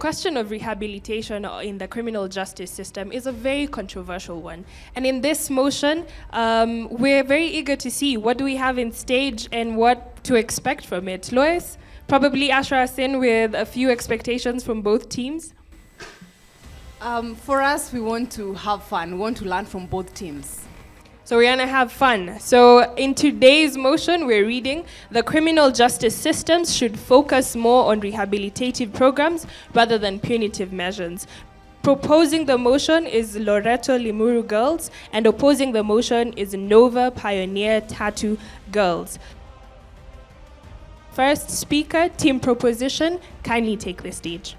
question of rehabilitation in the criminal justice system is a very controversial one. And in this motion, we're very eager to see what do we have in stage and what to expect from it. Lois, probably usher us in with a few expectations from both teams. For us, we want to have fun. We want to learn from both teams. So we're gonna have fun. So in today's motion, we're reading, the criminal justice systems should focus more on rehabilitative programs rather than punitive measures. Proposing the motion is Loreto Limuru girls, and opposing the motion is Nova Pioneer Tatu girls. First speaker, team proposition, kindly take the stage.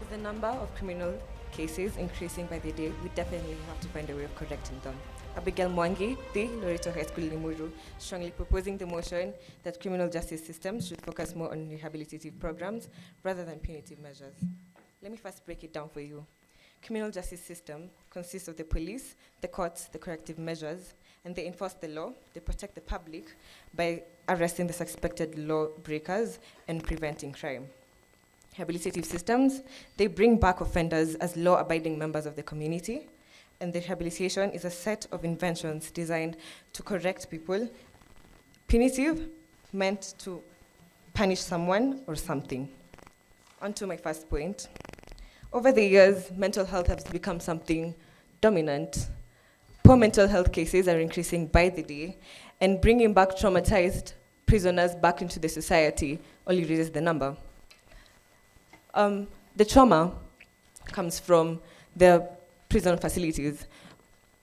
With the number of criminal cases increasing by the day, we definitely have to find a way of correcting them. Abigail Mwangi, the Loreto High School Limuru, strongly proposing the motion that criminal justice systems should focus more on rehabilitative programs rather than punitive measures. Let me first break it down for you. Criminal justice system consists of the police, the courts, the corrective measures, and they enforce the law. They protect the public by arresting the suspected law breakers and preventing crime. Rehabilitative systems, they bring back offenders as law-abiding members of the community. And the rehabilitation is a set of inventions designed to correct people. Punitive, meant to punish someone or something. On to my first point. Over the years, mental health has become something dominant. Poor mental health cases are increasing by the day, and bringing back traumatized prisoners back into the society only raises the number. The trauma comes from the prison facilities.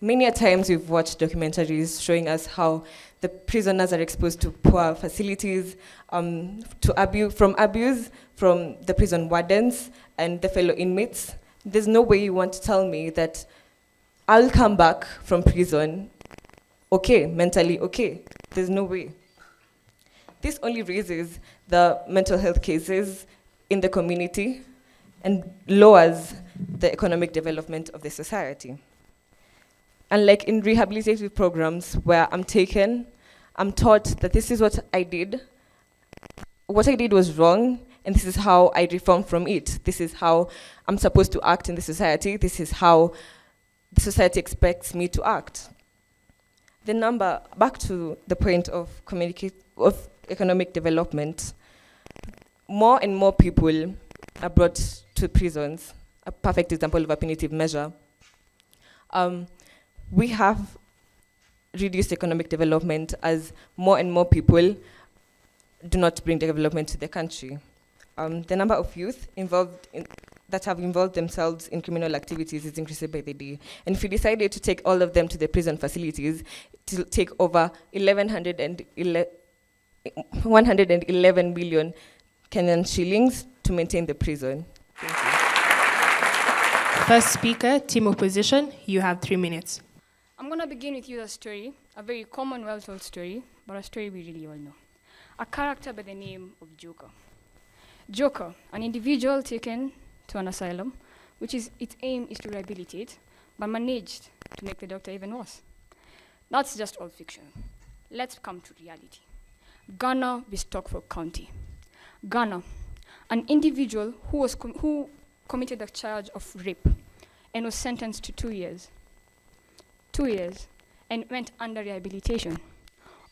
Many a times we've watched documentaries showing us how the prisoners are exposed to poor facilities, from abuse from the prison wardens and the fellow inmates. There's no way you want to tell me that I'll come back from prison okay, mentally okay. There's no way. This only raises the mental health cases in the community and lowers the economic development of the society. Unlike in rehabilitative programs where I'm taught that this is what I did was wrong, and this is how I reformed from it. This is how I'm supposed to act in the society. This is how the society expects me to act. Back to the point of economic development, more and more people are brought to prisons, a perfect example of a punitive measure. We have reduced economic development as more and more people do not bring development to the country. The number of youth that have involved themselves in criminal activities is increasing by the day. And if we decided to take all of them to the prison facilities, it will take over 111 million Kenyan shillings to maintain the prison. Thank you. First speaker, team opposition, you have 3 minutes. I'm going to begin with you a story, a very common, well-told story, but a story we really all know. A character by the name of Joker. Joker, an individual taken to an asylum, its aim is to rehabilitate, but managed to make the doctor even worse. That's just all fiction. Let's come to reality. Ghana v. Stockport County. Ghana, an individual who committed a charge of rape and was sentenced to 2 years. 2 years, and went under rehabilitation,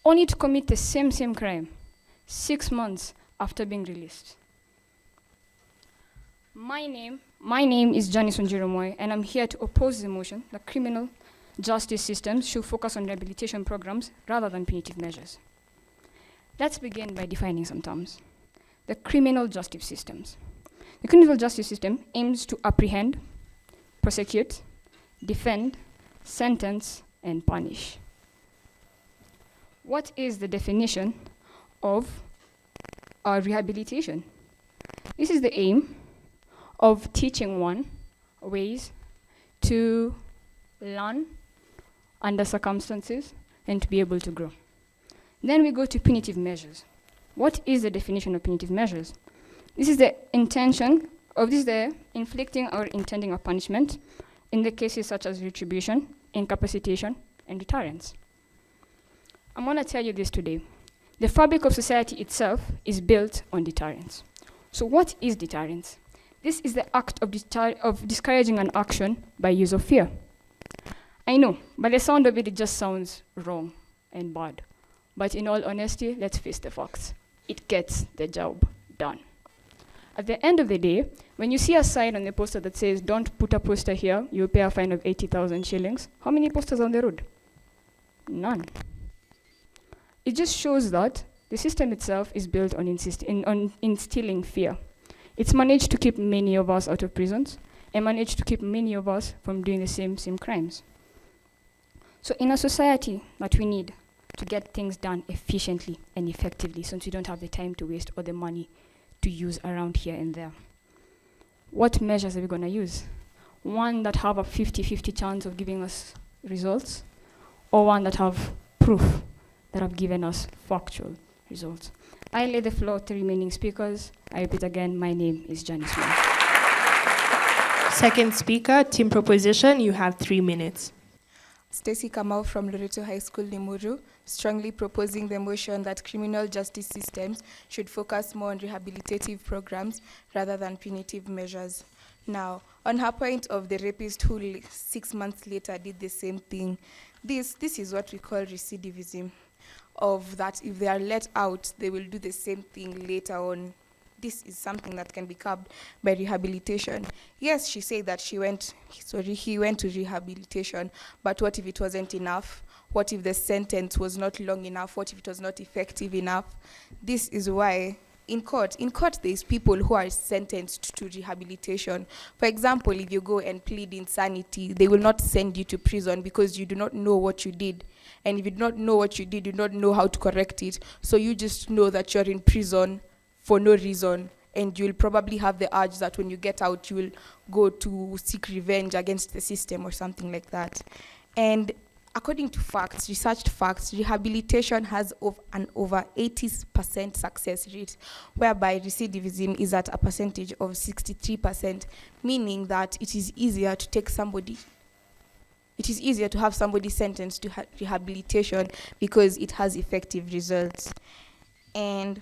only to commit the same crime 6 months after being released. My name is Janice Onjiromoy, and I'm here to oppose the motion that criminal justice systems should focus on rehabilitation programs rather than punitive measures. Let's begin by defining some terms. The criminal justice systems. The criminal justice system aims to apprehend, prosecute, defend, sentence, and punish. What is the definition of rehabilitation? This is the aim of teaching one ways to learn under circumstances and to be able to grow. Then we go to punitive measures. What is the definition of punitive measures? This is the inflicting or intending a punishment in the cases such as retribution, incapacitation, and deterrence. I'm going to tell you this today. The fabric of society itself is built on deterrence. So what is deterrence? This is the act of discouraging an action by use of fear. I know, by the sound of it, it just sounds wrong and bad. But in all honesty, let's face the facts. It gets the job done. At the end of the day, when you see a sign on the poster that says, "Don't put a poster here, you'll pay a fine of 80,000 shillings, how many posters on the road? None. It just shows that the system itself is built on instilling fear. It's managed to keep many of us out of prisons and managed to keep many of us from doing the same crimes. So in a society that we need to get things done efficiently and effectively, since we don't have the time to waste or the money to use around here and there, what measures are we going to use? One that have a 50-50 chance of giving us results, or one that have proof that have given us factual results? I lay the floor to remaining speakers. I repeat again, my name is Janice Moore. Second speaker, team proposition, you have 3 minutes. Stacy Kamau from Loreto High School, Limuru, strongly proposing the motion that criminal justice systems should focus more on rehabilitative programs rather than punitive measures. Now, on her point of the rapist who 6 months later did the same thing, this is what we call recidivism, of that if they are let out, they will do the same thing later on. This is something that can be curbed by rehabilitation. Yes, she said that he went to rehabilitation, but what if it wasn't enough? What if the sentence was not long enough? What if it was not effective enough? This is why in court, there's people who are sentenced to rehabilitation. For example, if you go and plead insanity, they will not send you to prison because you do not know what you did. And if you do not know what you did, you do not know how to correct it. So you just know that you're in prison for no reason, and you'll probably have the urge that when you get out, you will go to seek revenge against the system or something like that. And according to facts, researched facts, rehabilitation has an over 80% success rate, whereby recidivism is at a percentage of 63%, meaning that it is easier to have somebody sentenced to rehabilitation because it has effective results. And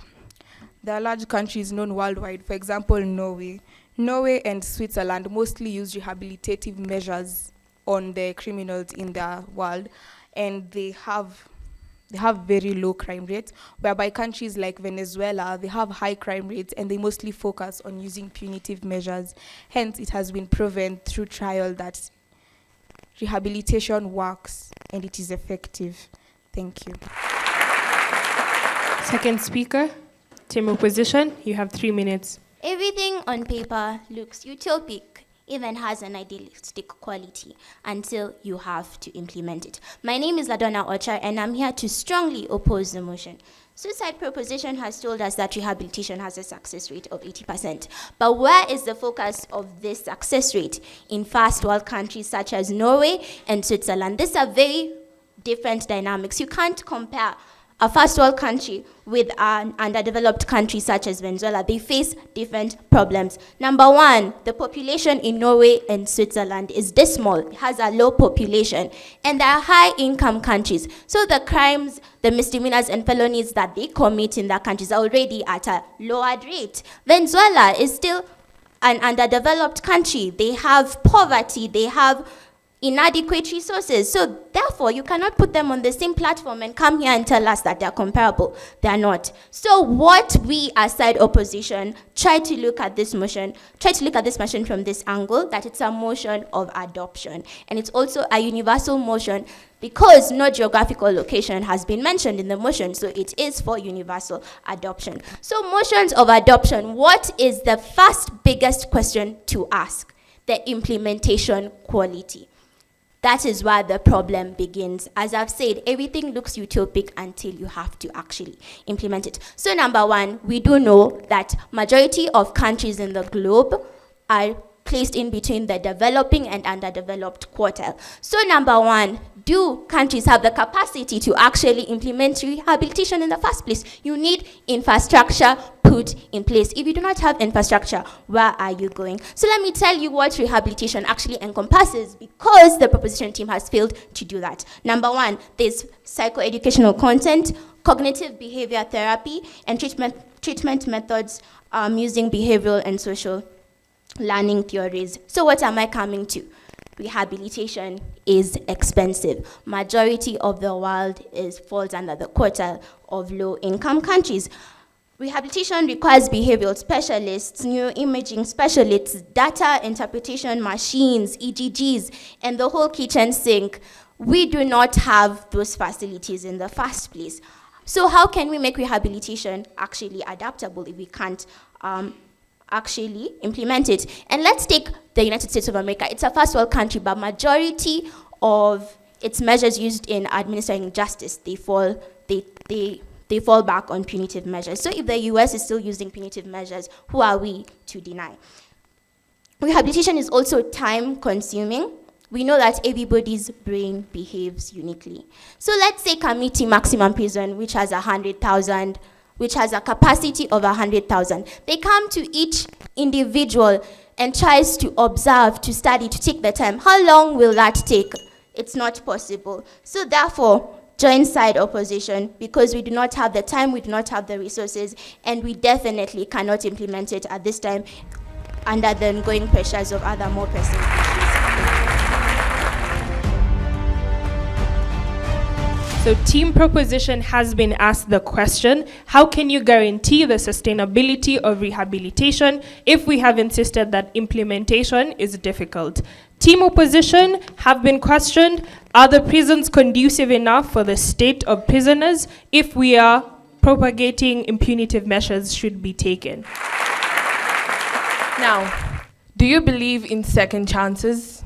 there are large countries known worldwide, for example, Norway. Norway and Switzerland mostly use rehabilitative measures on the criminals in their world, and they have very low crime rates, whereby countries like Venezuela, they have high crime rates and they mostly focus on using punitive measures. Hence, it has been proven through trial that rehabilitation works and it is effective. Thank you. Second speaker, team opposition, you have 3 minutes. Everything on paper looks utopic, even has an idealistic quality, until you have to implement it. My name is Ladonna Ocha, and I'm here to strongly oppose the motion. Suicide proposition has told us that rehabilitation has a success rate of 80%. But where is the focus of this success rate? In first world countries such as Norway and Switzerland. These are very different dynamics. You can't compare a first world country with an underdeveloped country such as Venezuela. They face different problems. Number one, the population in Norway and Switzerland is dismal. It has a low population. And they are high income countries. So the crimes, the misdemeanors and felonies that they commit in their countries are already at a lower rate. Venezuela is still an underdeveloped country. They have poverty. They have inadequate resources. So therefore, you cannot put them on the same platform and come here and tell us that they're comparable. They're not. So what we as side opposition try to look at this motion from this angle, that it's a motion of adoption. And it's also a universal motion because no geographical location has been mentioned in the motion, so it is for universal adoption. So motions of adoption, what is the first biggest question to ask? The implementation quality. That is where the problem begins. As I've said, everything looks utopic until you have to actually implement it. So number one, we do know that majority of countries in the globe are placed in between the developing and underdeveloped quartile. So number one, do countries have the capacity to actually implement rehabilitation in the first place? You need infrastructure put in place. If you do not have infrastructure, where are you going? So let me tell you what rehabilitation actually encompasses, because the proposition team has failed to do that. Number one, there's psychoeducational content, cognitive behavior therapy, and treatment methods using behavioral and social learning theories. So what am I coming to? Rehabilitation is expensive. Majority of the world falls under the quota of low-income countries. Rehabilitation requires behavioral specialists, neuroimaging specialists, data interpretation machines, EGGs, and the whole kitchen sink. We do not have those facilities in the first place. So how can we make rehabilitation actually adaptable if we can't actually implement it? And let's take the United States of America. It's a first world country, but majority of its measures used in administering justice, they fall back on punitive measures. So if the US is still using punitive measures, who are we to deny? Rehabilitation is also time consuming. We know that everybody's brain behaves uniquely. So let's say Kamiti Maximum Prison, which has 100,000, which has a capacity of 100,000. They come to each individual and tries to observe, to study, to take the time. How long will that take? It's not possible. So therefore, join side opposition, because we do not have the time, we do not have the resources, and we definitely cannot implement it at this time under the ongoing pressures of other more pressing issues. So team proposition has been asked the question, how can you guarantee the sustainability of rehabilitation if we have insisted that implementation is difficult? Team opposition have been questioned, are the prisons conducive enough for the state of prisoners if we are propagating impunitive measures should be taken? Now, do you believe in second chances?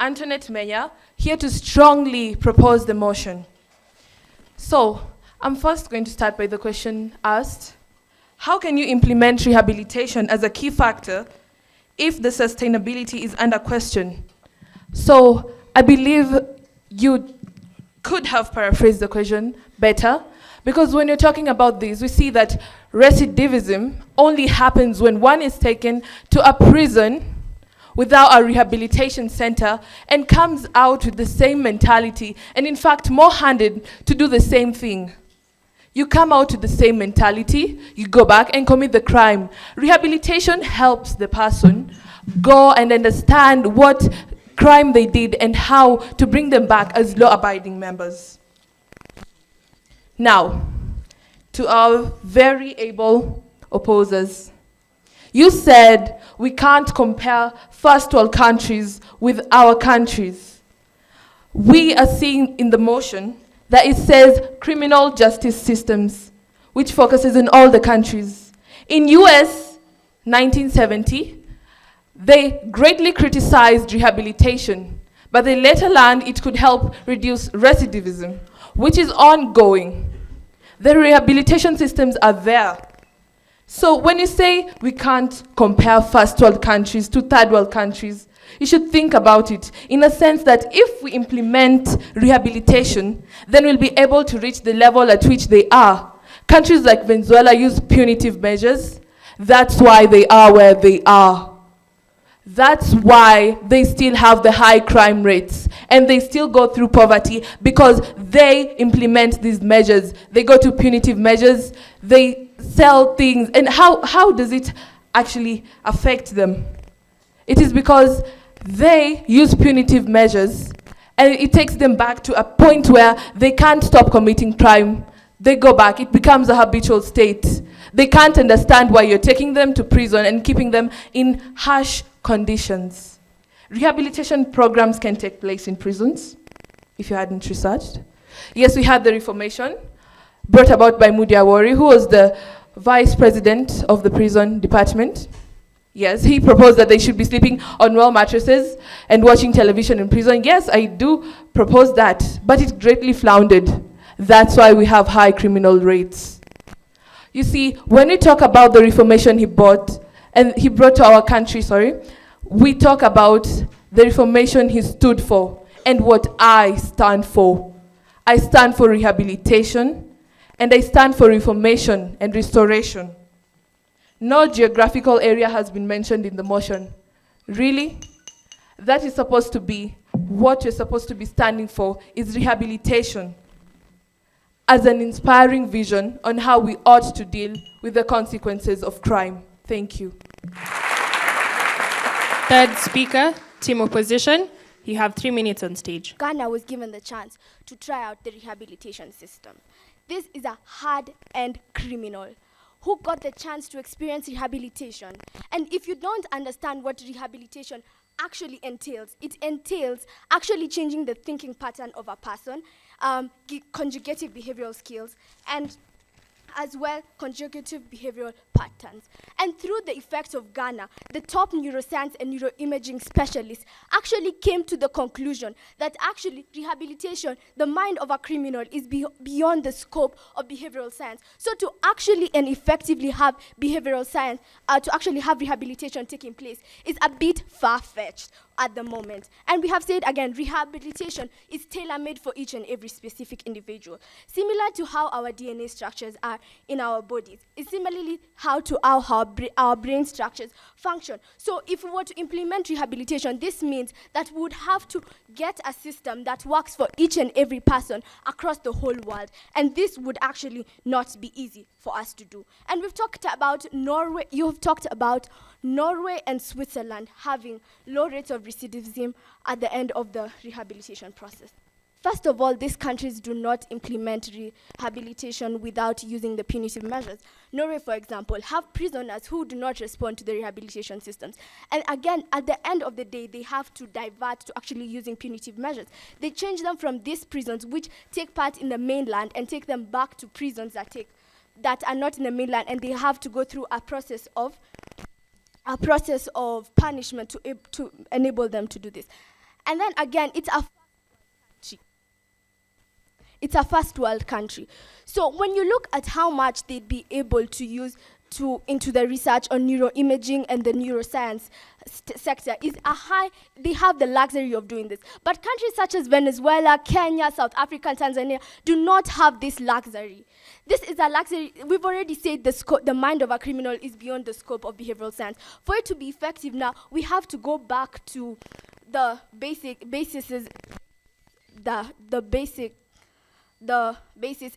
Antoinette Meyer, here to strongly propose the motion. So, I'm first going to start by the question asked, how can you implement rehabilitation as a key factor if the sustainability is under question? So, I believe you could have paraphrased the question better, because when you're talking about this, we see that recidivism only happens when one is taken to a prison without a rehabilitation center and comes out with the same mentality, and in fact more handed to do the same thing. You come out with the same mentality, you go back and commit the crime. Rehabilitation helps the person go and understand what crime they did and how to bring them back as law-abiding members. Now, to our very able opposers, you said we can't compare first world countries with our countries. We are seeing in the motion that it says criminal justice systems, which focuses on all the countries. In US, 1970, they greatly criticized rehabilitation, but they later learned it could help reduce recidivism, which is ongoing. The rehabilitation systems are there. So when you say we can't compare first world countries to third world countries, you should think about it in a sense that if we implement rehabilitation, then we'll be able to reach the level at which they are. Countries like Venezuela use punitive measures. That's why they are where they are. That's why they still have the high crime rates and they still go through poverty, because they implement these measures. They go to punitive measures, they sell things, and how does it actually affect them? It is because they use punitive measures and it takes them back to a point where they can't stop committing crime. They go back, it becomes a habitual state. They can't understand why you're taking them to prison and keeping them in harsh conditions. Rehabilitation programs can take place in prisons, if you hadn't researched. Yes, we had the reformation brought about by Mudi Awori, who was the vice president of the prison department. Yes, he proposed that they should be sleeping on well mattresses and watching television in prison. Yes, I do propose that, but it greatly floundered. That's why we have high criminal rates. You see, when we talk about the reformation he brought to our country, we talk about the reformation he stood for and what I stand for. I stand for rehabilitation, and I stand for reformation and restoration. No geographical area has been mentioned in the motion. Really? That is supposed to be what you're supposed to be standing for, is rehabilitation as an inspiring vision on how we ought to deal with the consequences of crime. Thank you. Third speaker, team opposition. You have 3 minutes on stage. Ghana was given the chance to try out the rehabilitation system. This is a hard-end criminal who got the chance to experience rehabilitation. And if you don't understand what rehabilitation actually entails, it entails actually changing the thinking pattern of a person, conjugative behavioral skills, and as well conjugative behavioral patterns. And through the effects of Ghana, the top neuroscience and neuroimaging specialists actually came to the conclusion that actually rehabilitation, the mind of a criminal, is beyond the scope of behavioral science. So to actually and effectively have behavioral science, to actually have rehabilitation taking place is a bit far-fetched at the moment. And we have said again, rehabilitation is tailor-made for each and every specific individual. Similar to how our DNA structures are in our bodies, is similarly how our brain structures function. So if we were to implement rehabilitation, this means that we would have to get a system that works for each and every person across the whole world. And this would actually not be easy for us to do. And we've talked about Norway, you've talked about Norway and Switzerland having low rates of recidivism at the end of the rehabilitation process. First of all, these countries do not implement rehabilitation without using the punitive measures. Norway, for example, have prisoners who do not respond to the rehabilitation systems. And again, at the end of the day, they have to divert to actually using punitive measures. They change them from these prisons, which take part in the mainland, and take them back to prisons that are not in the mainland, and they have to go through a process of punishment to enable them to do this. And then again, it's a first world country. So when you look at how much they'd be able to use into the research on neuroimaging and the neuroscience sector, they have the luxury of doing this. But countries such as Venezuela, Kenya, South Africa, and Tanzania do not have this luxury. This is a luxury. We've already said the mind of a criminal is beyond the scope of behavioral science. For it to be effective now, we have to go back to the basis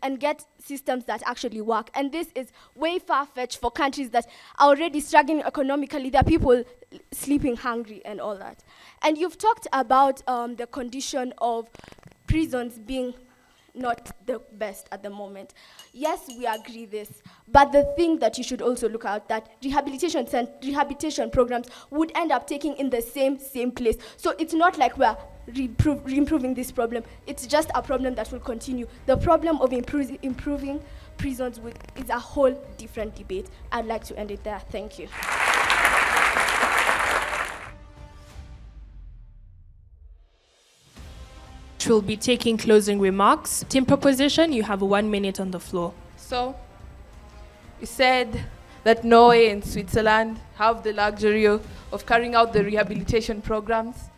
and get systems that actually work. And this is way far-fetched for countries that are already struggling economically. There are people sleeping hungry and all that. And you've talked about the condition of prisons being not the best at the moment. Yes, we agree this, but the thing that you should also look at that rehabilitation programs would end up taking in the same place. So it's not like we're improving this problem. It's just a problem that will continue. The problem of improving prisons is a whole different debate. I'd like to end it there. Thank you. Will be taking closing remarks. Team proposition, you have 1 minute on the floor. So, you said that Norway and Switzerland have the luxury of carrying out the rehabilitation programs.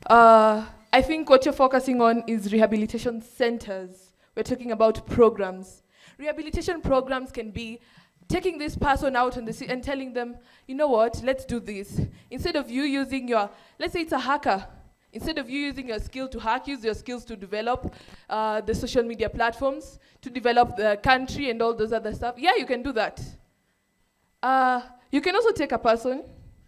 I think what you're focusing on is rehabilitation centers. We're talking about programs. Rehabilitation programs can be taking this person out and telling them, you know what, let's do this. Instead of you using let's say it's a hacker. Instead of you using your skill to hack, use your skills to develop the social media platforms, to develop the country and all those other stuff. Yeah, you can do that. You can also take a person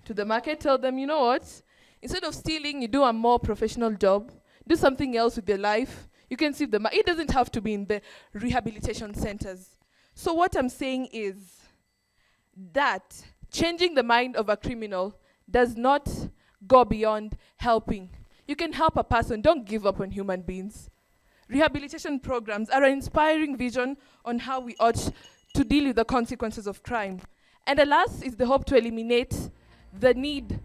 to the market, tell them, you know what, instead of stealing, you do a more professional job, do something else with your life. You can see it doesn't have to be in the rehabilitation centers. So what I'm saying is that changing the mind of a criminal does not go beyond helping. You can help a person. Don't give up on human beings. Rehabilitation programs are an inspiring vision on how we ought to deal with the consequences of crime. And the last is the hope to eliminate the need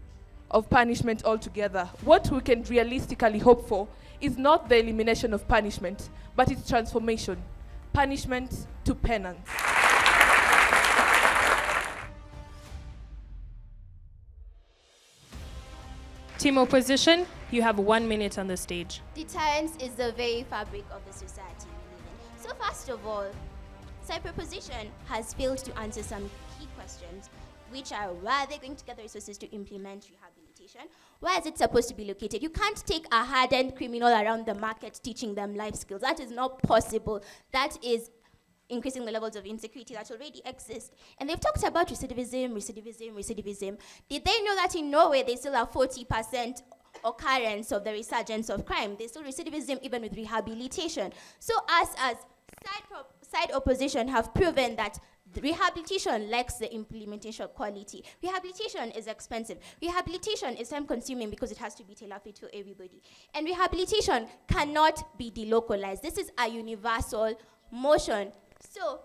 of punishment altogether. What we can realistically hope for is not the elimination of punishment, but its transformation. Punishment to penance. Team opposition, you have 1 minute on the stage. Deterrence is the very fabric of the society we live in. So first of all, side proposition has failed to answer some key questions, which are where are they going to get the resources to implement rehabilitation? Where is it supposed to be located? You can't take a hardened criminal around the market teaching them life skills. That is not possible. That is increasing the levels of insecurity that already exist. And they've talked about recidivism. Did they know that in Norway they still have 40% occurrence of the resurgence of crime? There's still recidivism even with rehabilitation. So us as side opposition have proven that the rehabilitation lacks the implementation quality. Rehabilitation is expensive. Rehabilitation is time-consuming because it has to be tailored to everybody. And rehabilitation cannot be delocalized. This is a universal motion. So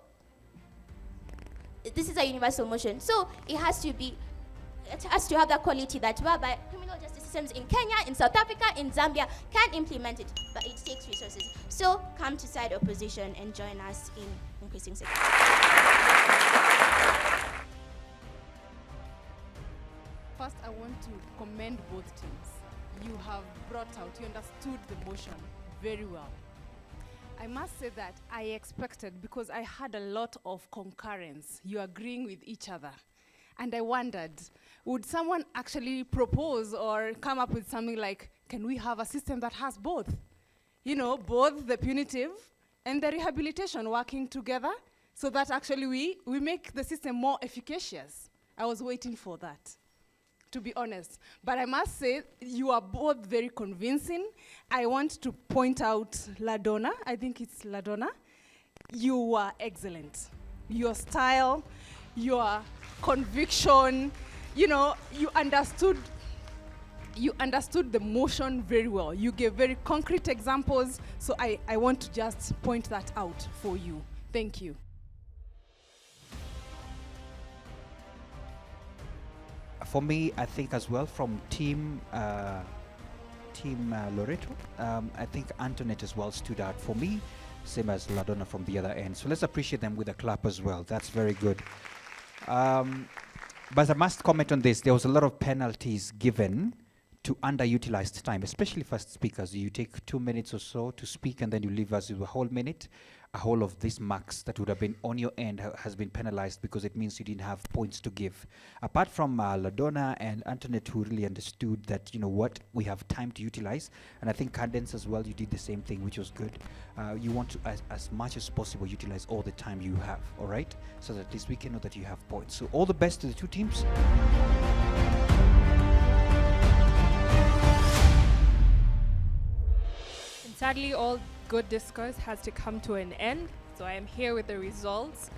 this is a universal motion. So it has to have that quality that whereby criminal justice systems in Kenya, in South Africa, in Zambia can implement it, but it takes resources. So come to side opposition and join us in increasing security. First, I want to commend both teams. You have you understood the motion very well. I must say that I expected, because I had a lot of concurrence, you agreeing with each other. And I wondered, would someone actually propose or come up with something like, can we have a system that has both? You know, both the punitive and the rehabilitation working together so that actually we make the system more efficacious. I was waiting for that, to be honest. But I must say, you are both very convincing. I want to point out Ladonna. I think it's Ladonna. You were excellent. Your style, your conviction, you know, you understood the motion very well. You gave very concrete examples, so I want to just point that out for you. Thank you. For me, I think as well from team Loreto, I think Antoinette as well stood out for me, same as Ladonna from the other end. So let's appreciate them with a clap as well. That's very good. But I must comment on this. There was a lot of penalties given to underutilized time, especially first speakers. You take 2 minutes or so to speak and then you leave us with a whole minute. A whole of these marks that would have been on your end has been penalized because it means you didn't have points to give. Apart from Ladonna and Antoinette, who really understood that, you know what, we have time to utilize. And I think Cadence as well, you did the same thing, which was good. You want to, as much as possible, utilize all the time you have, all right? So that at least we can know that you have points. So all the best to the two teams. And sadly, all good discourse has to come to an end. So I am here with the results.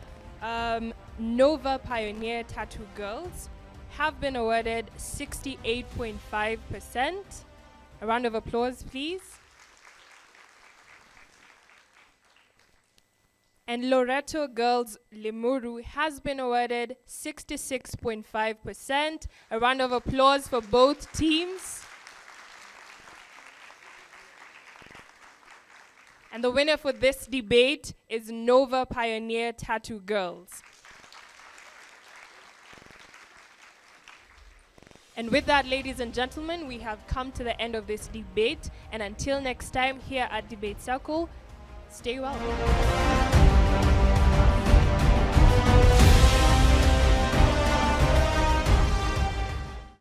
Nova Pioneer Tatu girls have been awarded 68.5%. A round of applause, please. And Loreto girls Limuru has been awarded 66.5%. A round of applause for both teams. And the winner for this debate is Nova Pioneer Tatu Girls. And with that, ladies and gentlemen, we have come to the end of this debate. And until next time, here at Debate Circle, stay well.